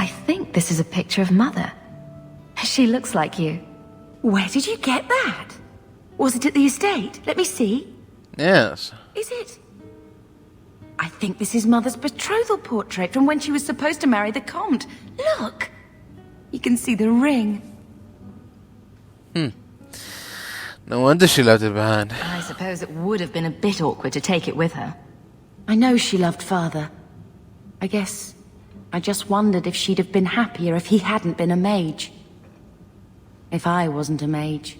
I think this is a picture of Mother. She looks like you. Where did you get that? Was it at the estate? Let me see. Yes. Is it? I think this is Mother's betrothal portrait from when she was supposed to marry the Comte. Look! You can see the ring. No wonder she left it behind. I suppose it would have been a bit awkward to take it with her. I know she loved Father. I guess I just wondered if she'd have been happier if he hadn't been a mage. If I wasn't a mage.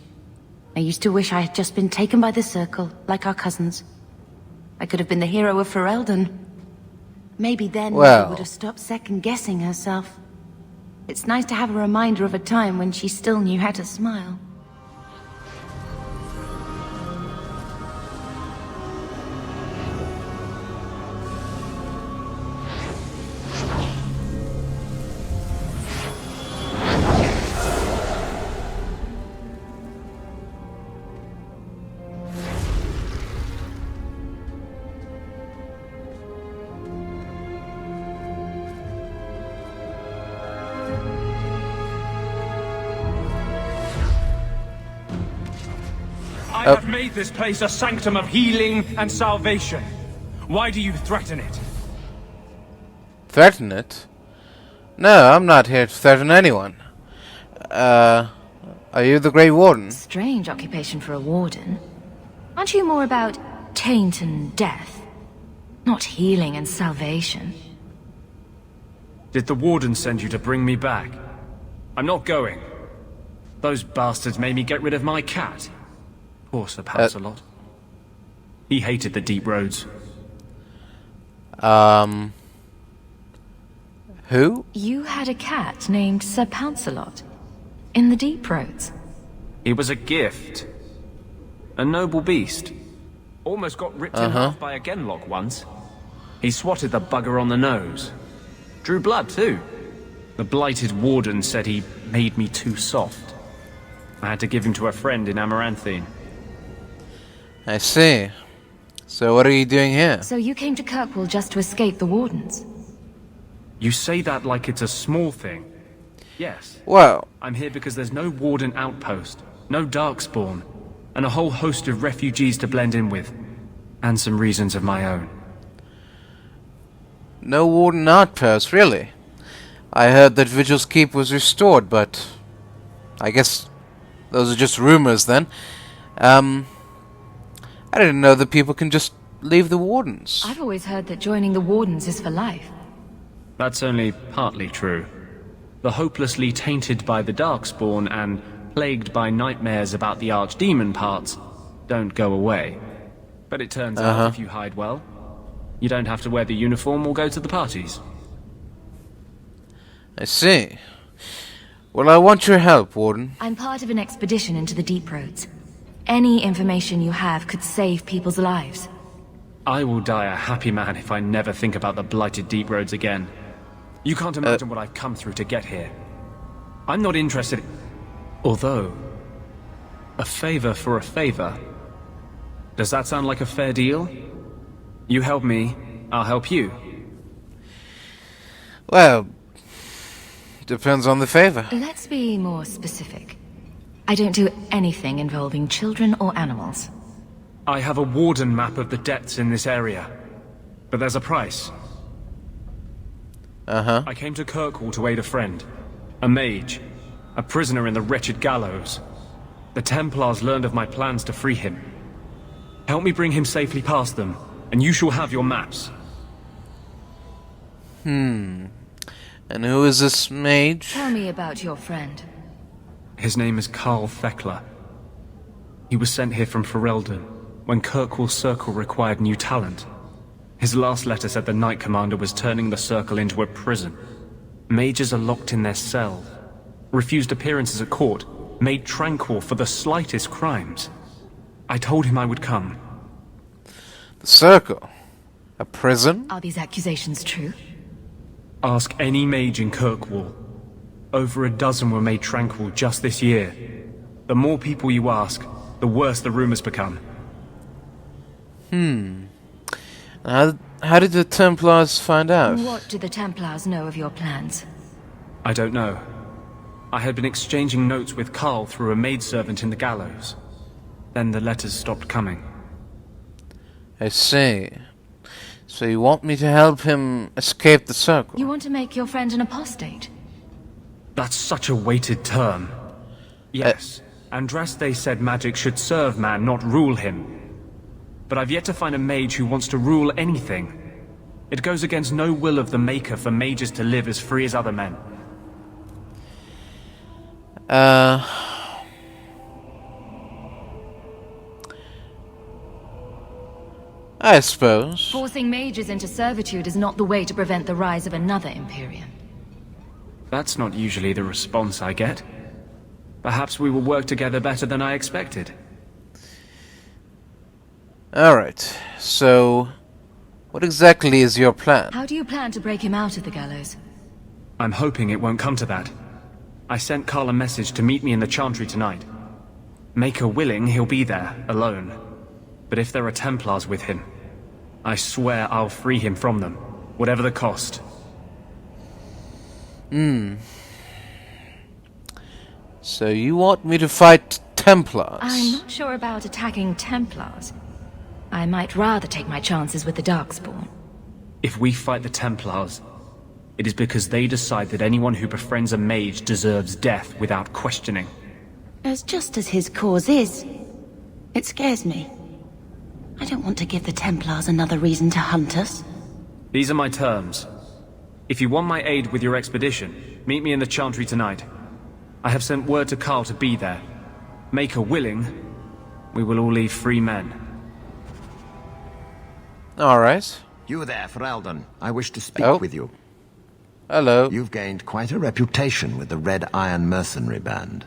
I used to wish I had just been taken by the Circle, like our cousins. I could have been the hero of Ferelden. Maybe then Mother would have stopped second-guessing herself. It's nice to have a reminder of a time when she still knew how to smile. I have made this place a sanctum of healing and salvation. Why do you threaten it? Threaten it? No, I'm not here to threaten anyone. Are you the Grey Warden? Strange occupation for a warden. Aren't you more about taint and death? Not healing and salvation. Did the Warden send you to bring me back? I'm not going. Those bastards made me get rid of my cat. Poor Sir Pancelot. He hated the deep roads. Who? You had a cat named Sir Pancelot in the deep roads. He was a gift. A noble beast. Almost got ripped in half by a Genlock once. He swatted the bugger on the nose. Drew blood too. The blighted Warden said he made me too soft. I had to give him to a friend in Amaranthine. I see. So what are you doing here? So you came to Kirkwall just to escape the Wardens? You say that like it's a small thing. Yes. Well, I'm here because there's no Warden outpost, no Darkspawn, and a whole host of refugees to blend in with. And some reasons of my own. no Warden outpost, really? I heard that Vigil's Keep was restored, but I guess those are just rumors then. I didn't know that people can just leave the Wardens. I've always heard that joining the Wardens is for life. That's only partly true. The hopelessly tainted by the Darkspawn and plagued by nightmares about the Archdemon parts don't go away. But it turns out if you hide well, you don't have to wear the uniform or go to the parties. I see. Well, I want your help, Warden. I'm part of an expedition into the deep roads. Any information you have could save people's lives. I will die a happy man if I never think about the blighted deep roads again. You can't imagine what I've come through to get here. I'm not interested. Although, a favor for a favor. Does that sound like a fair deal? You help me, I'll help you. Well, depends on the favor. Let's be more specific. I don't do anything involving children or animals. I have a Warden map of the depths in this area. But there's a price. I came to Kirkwall to aid a friend. A mage. A prisoner in the wretched gallows. The Templars learned of my plans to free him. Help me bring him safely past them, and you shall have your maps. And who is this mage? Tell me about your friend. His name is Karl Thekla. He was sent here from Ferelden, when Kirkwall's Circle required new talent. His last letter said the Knight Commander was turning the Circle into a prison. Mages are locked in their cells, refused appearances at court, made tranquil for the slightest crimes. I told him I would come. The Circle? A prison? Are these accusations true? Ask any mage in Kirkwall. Over a dozen were made tranquil just this year. The more people you ask, the worse the rumors become. How did the Templars find out? What do the Templars know of your plans? I don't know. I had been exchanging notes with Karl through a maidservant in the gallows. Then the letters stopped coming. I see. So you want me to help him escape the circle? You want to make your friend an apostate? That's such a weighted term. Yes, Andraste said magic should serve man, not rule him. But I've yet to find a mage who wants to rule anything. It goes against no will of the Maker for mages to live as free as other men. I suppose. Forcing mages into servitude is not the way to prevent the rise of another Imperium. That's not usually the response I get. Perhaps we will work together better than I expected. Alright, so what exactly is your plan? How do you plan to break him out of the gallows? I'm hoping it won't come to that. I sent Karl a message to meet me in the Chantry tonight. Maker willing, he'll be there, alone. But if there are Templars with him, I swear I'll free him from them, whatever the cost. So you want me to fight Templars? I'm not sure about attacking Templars. I might rather take my chances with the Darkspawn. If we fight the Templars, it is because they decide that anyone who befriends a mage deserves death without questioning. As just as his cause is, it scares me. I don't want to give the Templars another reason to hunt us. These are my terms. If you want my aid with your expedition, meet me in the Chantry tonight. I have sent word to Karl to be there. Maker willing, we will all leave free men. Alright. You there, Ferelden. I wish to speak with you. Hello. You've gained quite a reputation with the Red Iron Mercenary Band.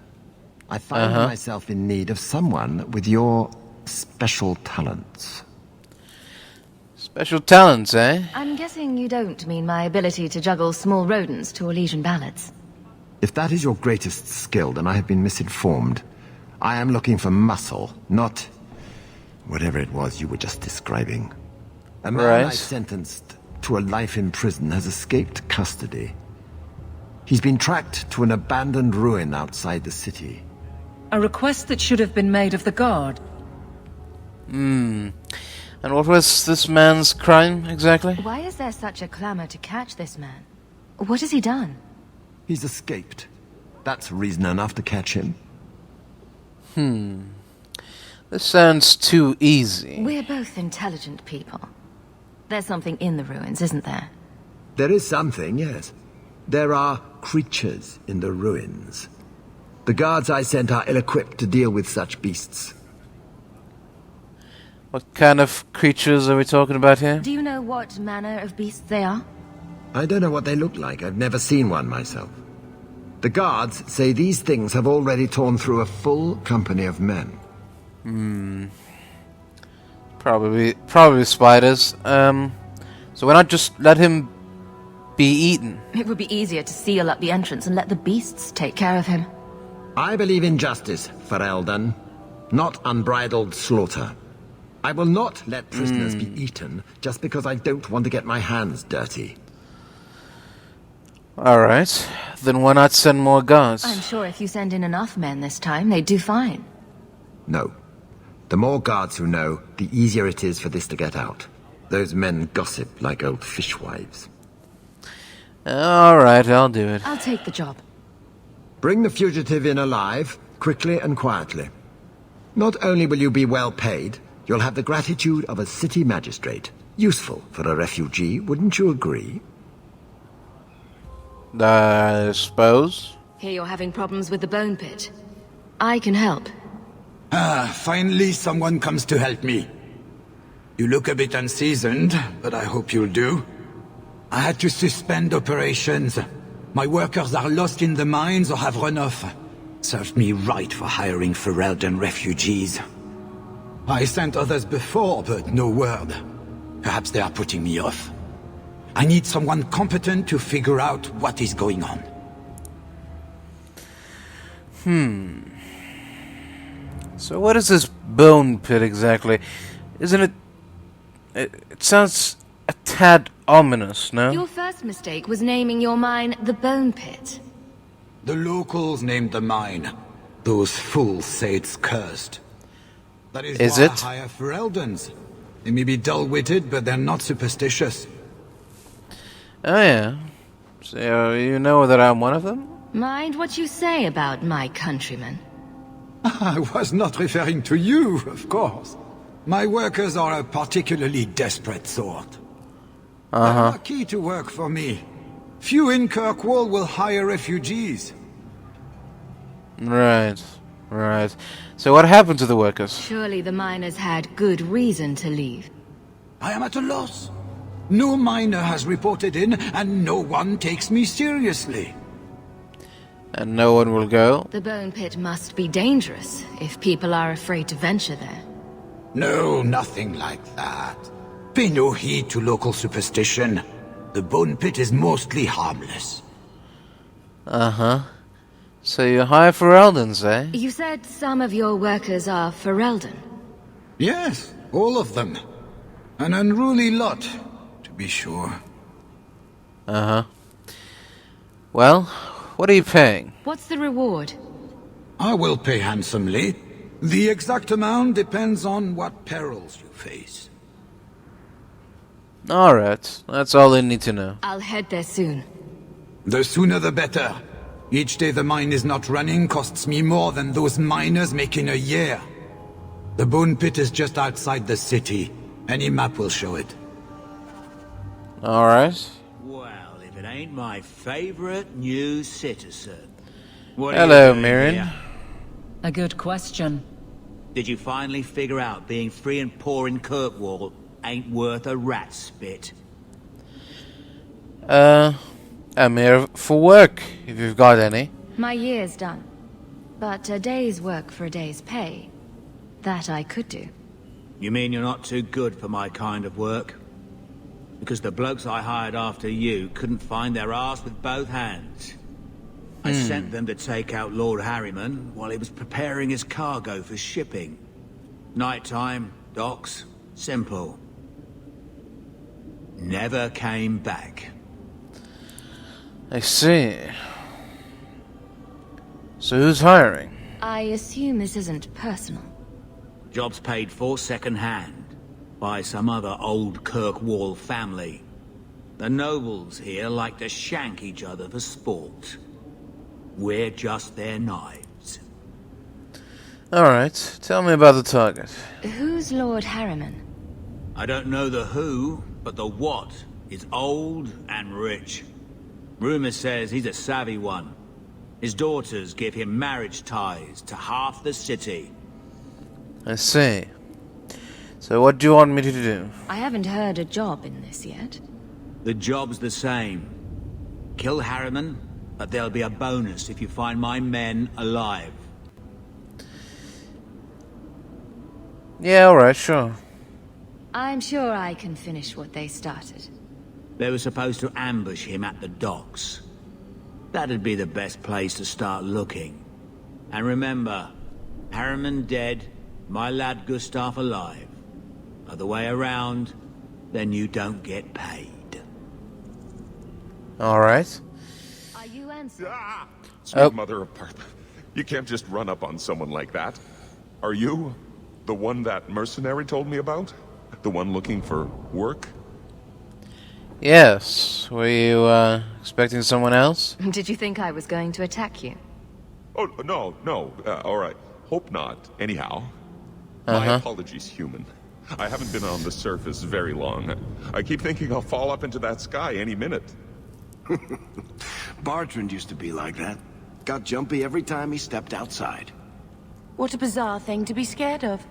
I find myself in need of someone with your special talents. Special talents, eh? I'm guessing you don't mean my ability to juggle small rodents to Elysian ballads. If that is your greatest skill, then I have been misinformed. I am looking for muscle, not whatever it was you were just describing. A man I sentenced to a life in prison has escaped custody. He's been tracked to an abandoned ruin outside the city. A request that should have been made of the guard. And what was this man's crime, exactly? Why is there such a clamor to catch this man? What has he done? He's escaped. That's reason enough to catch him. This sounds too easy. We're both intelligent people. There's something in the ruins, isn't there? There is something, yes. There are creatures in the ruins. The guards I sent are ill-equipped to deal with such beasts. What kind of creatures are we talking about here? Do you know what manner of beasts they are? I don't know what they look like. I've never seen one myself. The guards say these things have already torn through a full company of men. Probably spiders. So why not just let him be eaten? It would be easier to seal up the entrance and let the beasts take care of him. I believe in justice, Ferelden, not unbridled slaughter. I will not let prisoners be eaten just because I don't want to get my hands dirty. Alright, then why not send more guards? I'm sure if you send in enough men this time, they'd do fine. No. The more guards who know, the easier it is for this to get out. Those men gossip like old fishwives. Alright, I'll do it. I'll take the job. Bring the fugitive in alive, quickly and quietly. Not only will you be well paid, you'll have the gratitude of a city magistrate. Useful for a refugee, wouldn't you agree? I suppose. Here you're having problems with the bone pit. I can help. Finally someone comes to help me. You look a bit unseasoned, but I hope you'll do. I had to suspend operations. My workers are lost in the mines or have run off. Served me right for hiring Ferelden refugees. I sent others before, but no word. Perhaps they are putting me off. I need someone competent to figure out what is going on. So what is this bone pit exactly? Isn't it... It sounds a tad ominous, no? Your first mistake was naming your mine the Bone Pit. The locals named the mine. Those fools say it's cursed. That is why it? I hire Fereldans. They may be dull-witted, but they're not superstitious. Oh yeah. So you know that I'm one of them? Mind what you say about my countrymen. I was not referring to you, of course. My workers are a particularly desperate sort. They're lucky to work for me. Few in Kirkwall will hire refugees. Right. So what happened to the workers? Surely the miners had good reason to leave. I am at a loss. No miner has reported in, and no one takes me seriously. And no one will go? The bone pit must be dangerous if people are afraid to venture there. No, nothing like that. Pay no heed to local superstition. The bone pit is mostly harmless. So you hire Fereldans, eh? You said some of your workers are Ferelden. Yes, all of them. An unruly lot, to be sure. Well, what are you paying? What's the reward? I will pay handsomely. The exact amount depends on what perils you face. Alright, that's all you need to know. I'll head there soon. The sooner the better. Each day the mine is not running costs me more than those miners make in a year. The bone pit is just outside the city. Any map will show it. Alright. Well, if it ain't my favorite new citizen. What are Hello, you doing Mirren. here? A good question. Did you finally figure out being free and poor in Kirkwall ain't worth a rat's spit? I'm here for work, if you've got any. My year's done. But a day's work for a day's pay. That I could do. You mean you're not too good for my kind of work? Because the blokes I hired after you couldn't find their arse with both hands. I sent them to take out Lord Harriman while he was preparing his cargo for shipping. Nighttime, docks, simple. Never came back. I see. So who's hiring? I assume this isn't personal. Jobs paid for second hand by some other old Kirkwall family. The nobles here like to shank each other for sport. We're just their knives. Alright, tell me about the target. Who's Lord Harriman? I don't know the who, but the what is old and rich. Rumor says he's a savvy one. His daughters give him marriage ties to half the city. I see. So what do you want me to do? I haven't heard a job in this yet. The job's the same. Kill Harriman, but there'll be a bonus if you find my men alive. Yeah, alright, sure. I'm sure I can finish what they started. They were supposed to ambush him at the docks. That'd be the best place to start looking. And remember, Harriman dead, my lad Gustav alive. Other way around, then you don't get paid. Alright. Are you answering? Sweet mother of Parth. You can't just run up on someone like that. Are you the one that mercenary told me about? The one looking for work? Yes. Were you, expecting someone else? Did you think I was going to attack you? Oh, no. All right. Hope not. Anyhow. My apologies, human. I haven't been on the surface very long. I keep thinking I'll fall up into that sky any minute. Bartrand used to be like that. Got jumpy every time he stepped outside. What a bizarre thing to be scared of.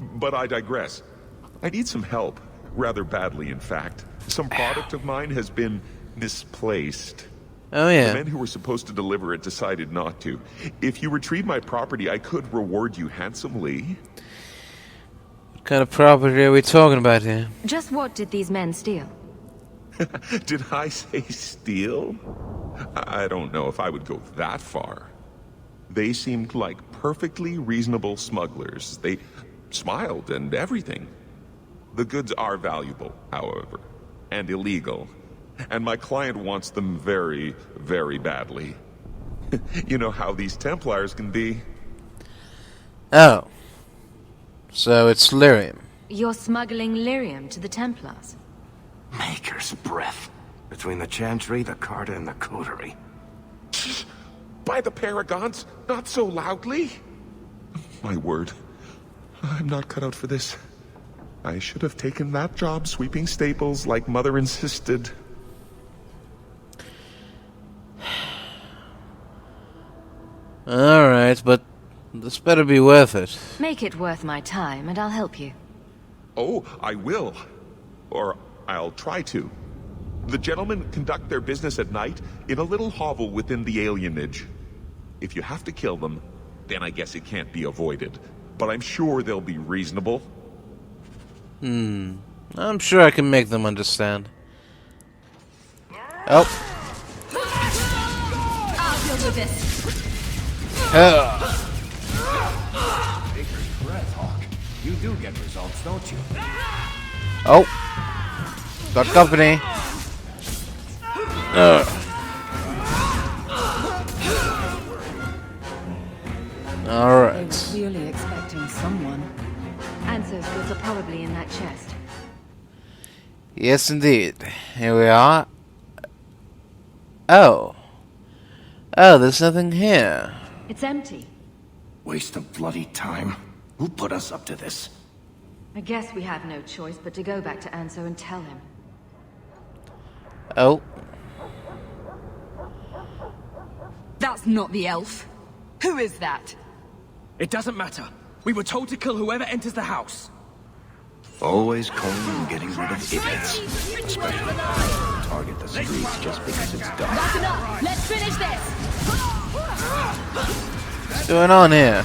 But I digress. I need some help. Rather badly, in fact. Some product of mine has been misplaced. Oh yeah. The men who were supposed to deliver it decided not to. If you retrieve my property, I could reward you handsomely. What kind of property are we talking about here? Just what did these men steal? Did I say steal? I don't know if I would go that far. They seemed like perfectly reasonable smugglers. They smiled and everything. The goods are valuable, however, and illegal. And my client wants them very, very badly. You know how these Templars can be. Oh. So it's lyrium. You're smuggling lyrium to the Templars? Maker's breath. Between the Chantry, the Carta, and the Coterie. By the Paragons, not so loudly. My word. I'm not cut out for this. I should have taken that job sweeping stables like Mother insisted. Alright, but this better be worth it. Make it worth my time, and I'll help you. Oh, I will. Or I'll try to. The gentlemen conduct their business at night in a little hovel within the alienage. If you have to kill them, then I guess it can't be avoided. But I'm sure they'll be reasonable. I'm sure I can make them understand. Oh. I'll deal with this. Maker's breath, Hawke. You do get results, don't you? Oh. Got company. Alright. They were clearly expecting someone. Anso's goods are probably in that chest. Yes, indeed. Here we are. Oh. Oh, there's nothing here. It's empty. Waste of bloody time. Who put us up to this? I guess we have no choice but to go back to Anso and tell him. Oh. That's not the elf. Who is that? It doesn't matter. We were told to kill whoever enters the house. Always calling and getting rid of idiots. Especially when they target the streets just because it's dark. That's enough! Let's finish this! What's going on here?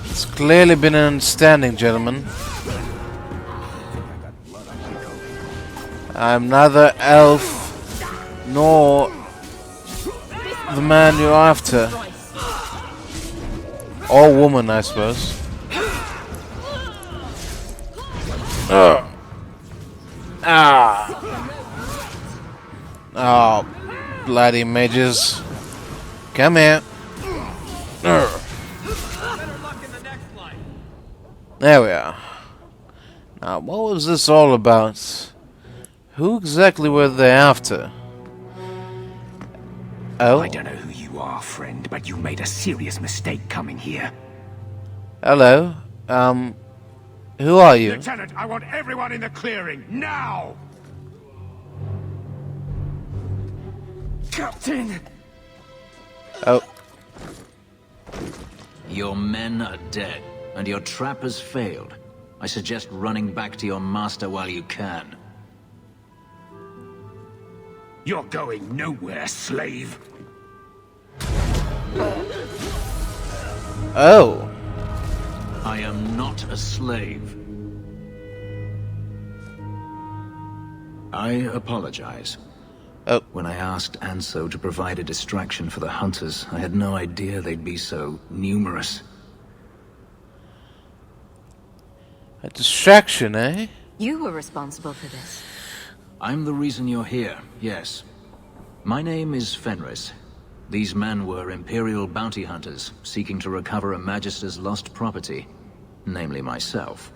It's clearly been an understanding, gentlemen. I'm neither elf nor the man you're after. Or woman, I suppose. Oh, bloody mages. Come here. There we are. Now, what was this all about? Who exactly were they after? Oh? I don't know who you are, friend, but you made a serious mistake coming here. Hello. Who are you? Lieutenant, I want everyone in the clearing, now! Captain! Oh. Your men are dead, and your trap has failed. I suggest running back to your master while you can. You're going nowhere, slave! Oh. I am not a slave. I apologize. Oh. When I asked Anso to provide a distraction for the hunters, I had no idea they'd be so numerous. A distraction, eh? You were responsible for this. I'm the reason you're here, yes. My name is Fenris. These men were Imperial bounty hunters, seeking to recover a Magister's lost property, namely myself.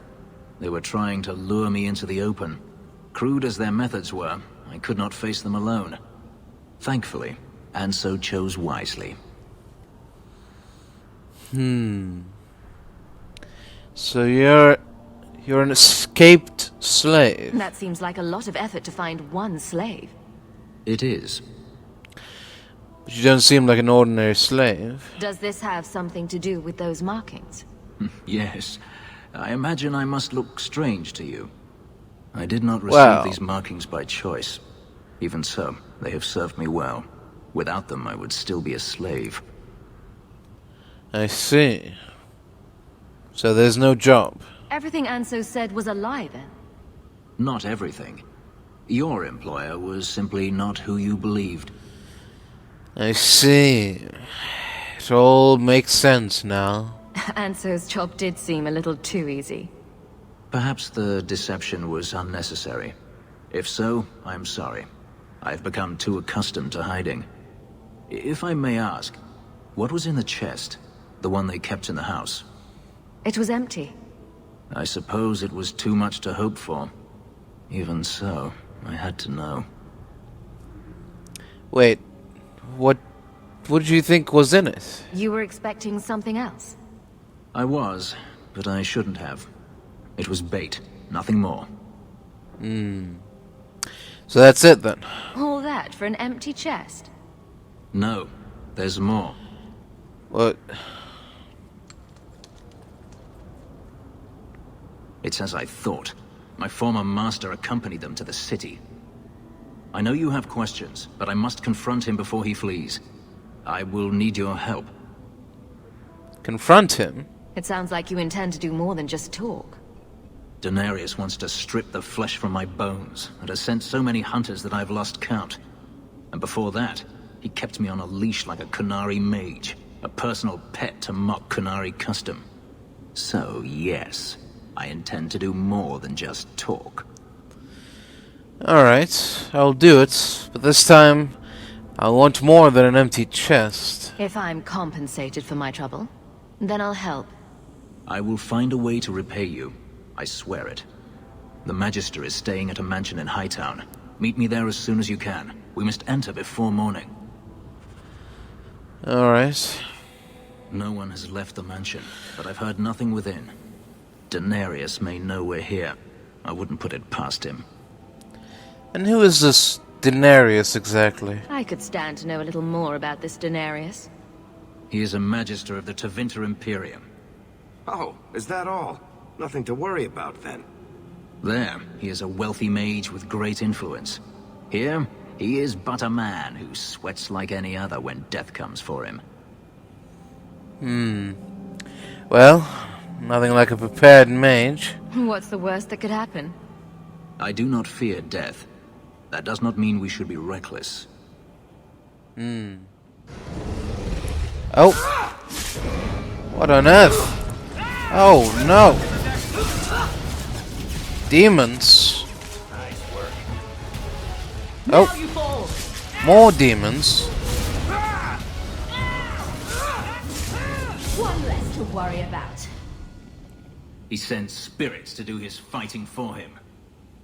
They were trying to lure me into the open. Crude as their methods were, I could not face them alone. Thankfully, Anso chose wisely. So you're an escaped slave. That seems like a lot of effort to find one slave. It is. But you don't seem like an ordinary slave. Does this have something to do with those markings? Yes. I imagine I must look strange to you. I did not receive these markings by choice. Even so, they have served me well. Without them, I would still be a slave. I see. So there's no job. Everything Anso said was a lie, then? Not everything. Your employer was simply not who you believed. I see. It all makes sense now. Anso's job did seem a little too easy. Perhaps the deception was unnecessary. If so, I'm sorry. I've become too accustomed to hiding. If I may ask, what was in the chest? The one they kept in the house? It was empty. I suppose it was too much to hope for. Even so, I had to know. Wait, what did you think was in it? You were expecting something else? I was, but I shouldn't have. It was bait, nothing more. So that's it then. All that for an empty chest? No, there's more. What? It's as I thought. My former master accompanied them to the city. I know you have questions, but I must confront him before he flees. I will need your help. Confront him? It sounds like you intend to do more than just talk. Denarius wants to strip the flesh from my bones, and has sent so many hunters that I've lost count. And before that, he kept me on a leash like a Qunari mage, a personal pet to mock Qunari custom. So, yes, I intend to do more than just talk. Alright, I'll do it, but this time I want more than an empty chest. If I'm compensated for my trouble, then I'll help. I will find a way to repay you. I swear it. The Magister is staying at a mansion in Hightown. Meet me there as soon as you can. We must enter before morning. Alright. No one has left the mansion, but I've heard nothing within. Denarius may know we're here. I wouldn't put it past him. And who is this Denarius exactly? I could stand to know a little more about this Denarius. He is a Magister of the Tevinter Imperium. Oh, is that all? Nothing to worry about, then. There, he is a wealthy mage with great influence. Here, he is but a man who sweats like any other when death comes for him. Well, nothing like a prepared mage. What's the worst that could happen? I do not fear death. That does not mean we should be reckless. Oh! What on earth? Oh no! Demons! Oh! More demons! One less to worry about. He sends spirits to do his fighting for him.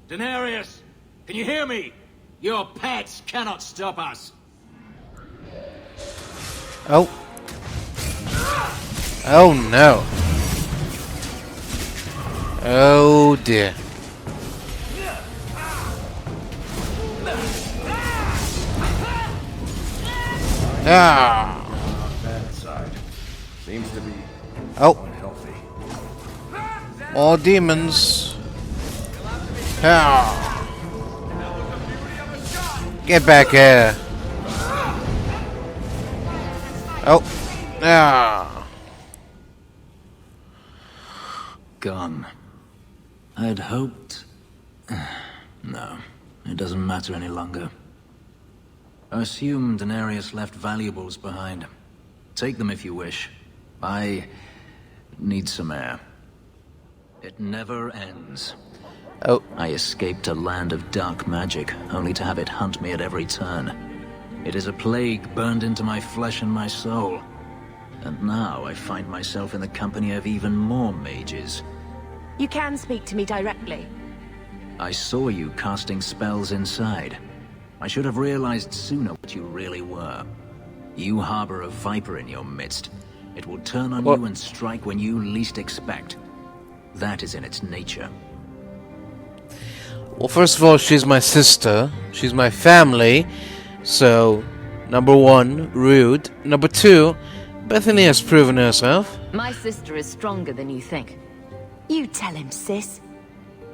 Denarius! Can you hear me? Your pets cannot stop us! Oh! Oh no! Oh dear. Ah! Bad side. Seems to be unhealthy. More demons. Ah! Get back here. Oh. Ah. Gone. I'd hoped... No, it doesn't matter any longer. I assume Denarius left valuables behind. Take them if you wish. I need some air. It never ends. Oh. I escaped a land of dark magic, only to have it hunt me at every turn. It is a plague burned into my flesh and my soul. And now I find myself in the company of even more mages. You can speak to me directly. I saw you casting spells inside. I should have realized sooner what you really were. You harbor a viper in your midst. It will turn on you and strike when you least expect. That is in its nature. Well, first of all, she's my sister. She's my family. So, number one, rude. Number two, Bethany has proven herself. My sister is stronger than you think. You tell him, sis.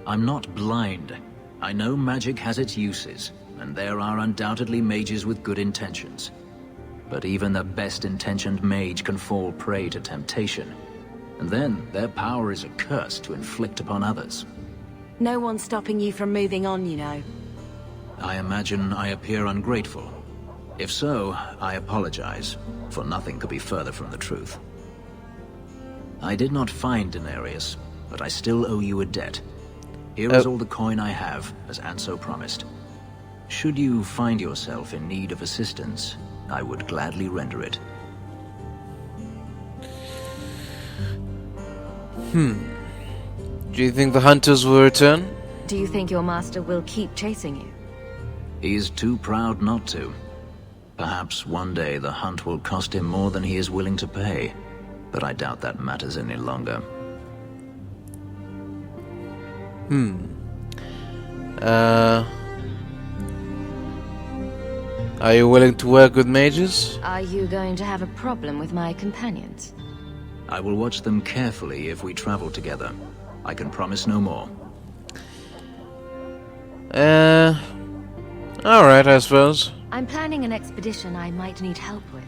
I'm not blind. I know magic has its uses, and there are undoubtedly mages with good intentions. But even the best-intentioned mage can fall prey to temptation. And then their power is a curse to inflict upon others. No one's stopping you from moving on, you know. I imagine I appear ungrateful. If so, I apologize, for nothing could be further from the truth. I did not find Denarius, but I still owe you a debt. Here is all the coin I have, as Anso promised. Should you find yourself in need of assistance, I would gladly render it. Do you think the hunters will return? Do you think your master will keep chasing you? He is too proud not to. Perhaps one day the hunt will cost him more than he is willing to pay, but I doubt that matters any longer. Are you willing to work with mages? Are you going to have a problem with my companions? I will watch them carefully if we travel together. I can promise no more. Alright, I suppose. I'm planning an expedition I might need help with.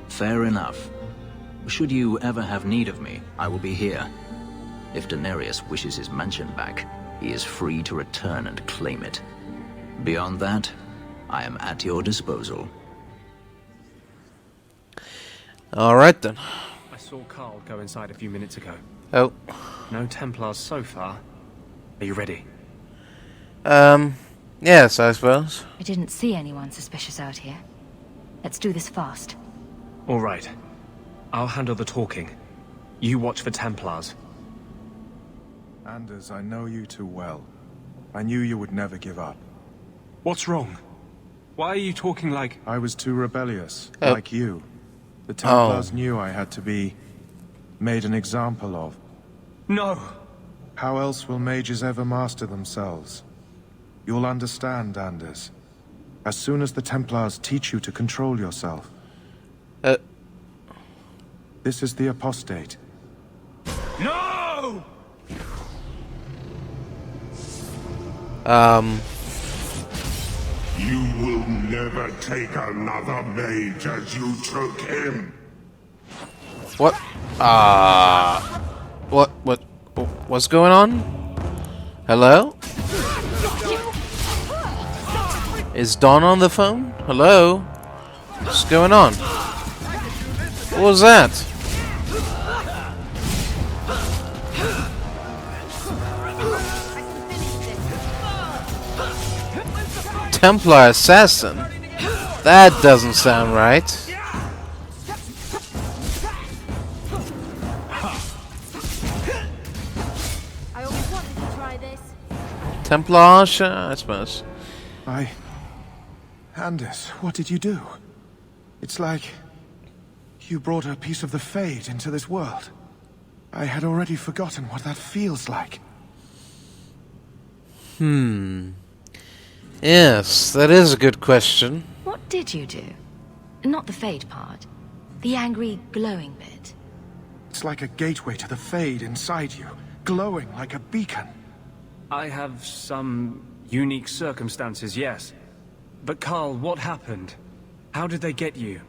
Fair enough. Should you ever have need of me, I will be here. If Daenerys wishes his mansion back, he is free to return and claim it. Beyond that, I am at your disposal. Alright then. I saw Carl go inside a few minutes ago. Oh. No Templars so far. Are you ready? Yes, I suppose. I didn't see anyone suspicious out here. Let's do this fast. All right. I'll handle the talking. You watch for Templars. Anders, I know you too well. I knew you would never give up. What's wrong? Why are you talking like... I was too rebellious, like you. The Templars knew I had to be made an example of. No! How else will mages ever master themselves? You'll understand, Anders. As soon as the Templars teach you to control yourself. This is the apostate. No! You will never take another mage as you took him. What? What's going on? Hello? Is Dawn on the phone? Hello? What's going on? What was that? Templar assassin? That doesn't sound right. I always wanted to try this. Templar, I suppose. Anders, what did you do? It's like you brought a piece of the Fade into this world. I had already forgotten what that feels like. Yes, that is a good question. What did you do? Not the Fade part. The angry, glowing bit. It's like a gateway to the Fade inside you, glowing like a beacon. I have some unique circumstances, yes. But Carl, what happened? How did they get you?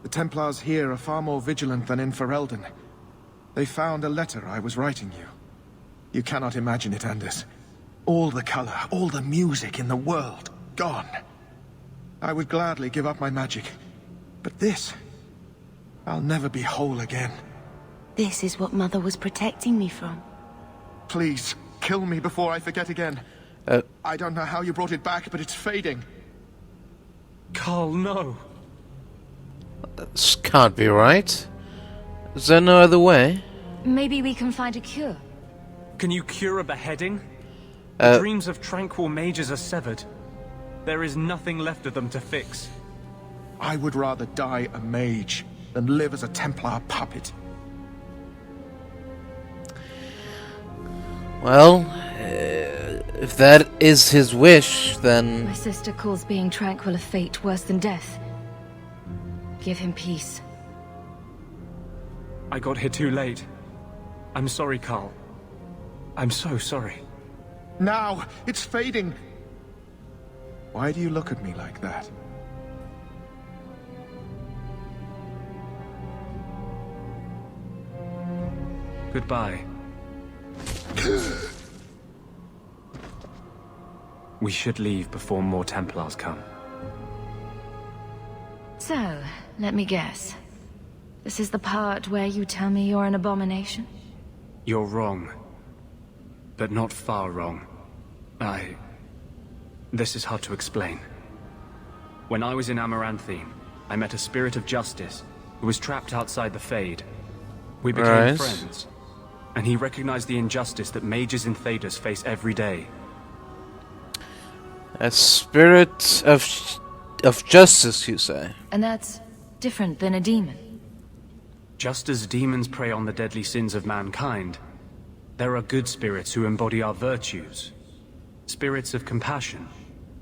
The Templars here are far more vigilant than in Ferelden. They found a letter I was writing you. You cannot imagine it, Anders. All the color, all the music in the world, gone. I would gladly give up my magic. But this... I'll never be whole again. This is what Mother was protecting me from. Please, kill me before I forget again. I don't know how you brought it back, but it's fading. Carl, no. This can't be right. Is there no other way? Maybe we can find a cure. Can you cure a beheading? The dreams of Tranquil mages are severed. There is nothing left of them to fix. I would rather die a mage than live as a Templar puppet. Well, if that is his wish, then... My sister calls being Tranquil a fate worse than death. Give him peace. I got here too late. I'm sorry, Carl. I'm so sorry. Now! It's fading! Why do you look at me like that? Goodbye. We should leave before more Templars come. So, let me guess. This is the part where you tell me you're an abomination? You're wrong. But not far wrong. This is hard to explain. When I was in Amaranthine, I met a spirit of justice who was trapped outside the Fade. We became friends, and he recognized the injustice that mages in Thedas face every day. A spirit of justice, you say? And that's different than a demon. Just as demons prey on the deadly sins of mankind, there are good spirits who embody our virtues. Spirits of compassion,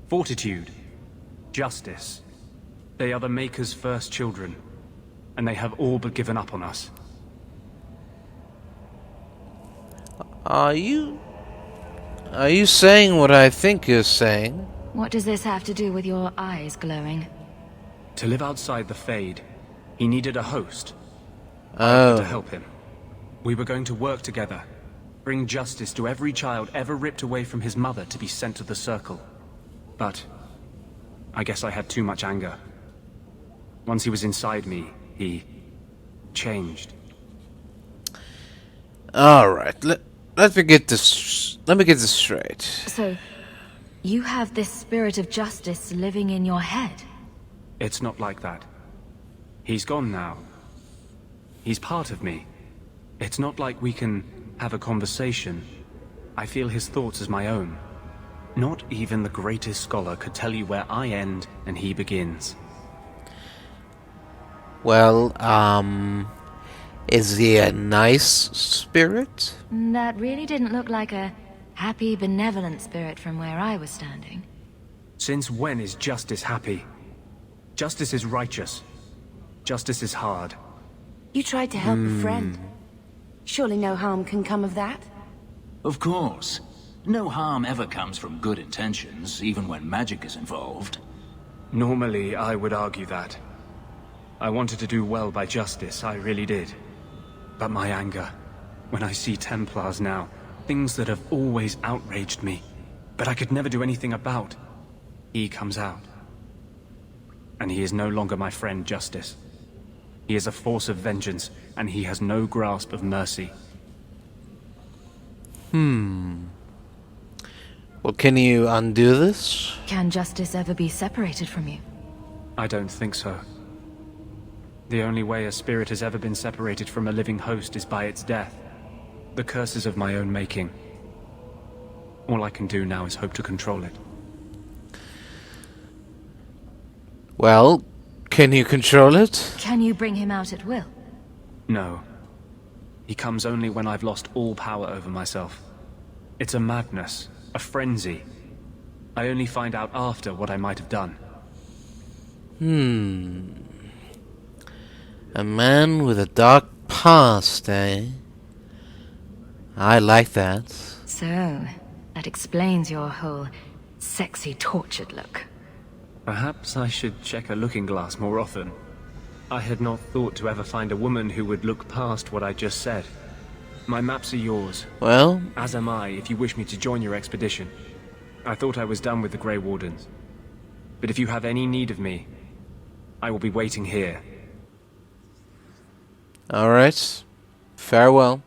fortitude, justice. They are the Maker's first children, and they have all but given up on us. Are you saying what I think you're saying? What does this have to do with your eyes glowing? To live outside the Fade, he needed a host. Oh. To help him. We were going to work together, bring justice to every child ever ripped away from his mother to be sent to the Circle. But I guess I had too much anger. Once he was inside me, he changed. All right. Let me get this straight. So, you have this spirit of justice living in your head? It's not like that. He's gone now. He's part of me. It's not like we can have a conversation. I feel his thoughts as my own. Not even the greatest scholar could tell you where I end and he begins. Well, is he a nice spirit? That really didn't look like a happy, benevolent spirit from where I was standing. Since when is justice happy? Justice is righteous. Justice is hard. You tried to help a friend. Surely no harm can come of that? Of course. No harm ever comes from good intentions, even when magic is involved. Normally, I would argue that. I wanted to do well by justice, I really did. But my anger, when I see Templars now, things that have always outraged me, but I could never do anything about, he comes out. And he is no longer my friend, Justice. He is a force of vengeance, and he has no grasp of mercy. Well, can you undo this? Can justice ever be separated from you? I don't think so. The only way a spirit has ever been separated from a living host is by its death. The curse is of my own making. All I can do now is hope to control it. Well, can you control it? Can you bring him out at will? No. He comes only when I've lost all power over myself. It's a madness, a frenzy. I only find out after what I might have done. A man with a dark past, eh? I like that. So, that explains your whole sexy, tortured look. Perhaps I should check a looking glass more often. I had not thought to ever find a woman who would look past what I just said. My maps are yours. Well? As am I, if you wish me to join your expedition. I thought I was done with the Grey Wardens. But if you have any need of me, I will be waiting here. Alright. Farewell.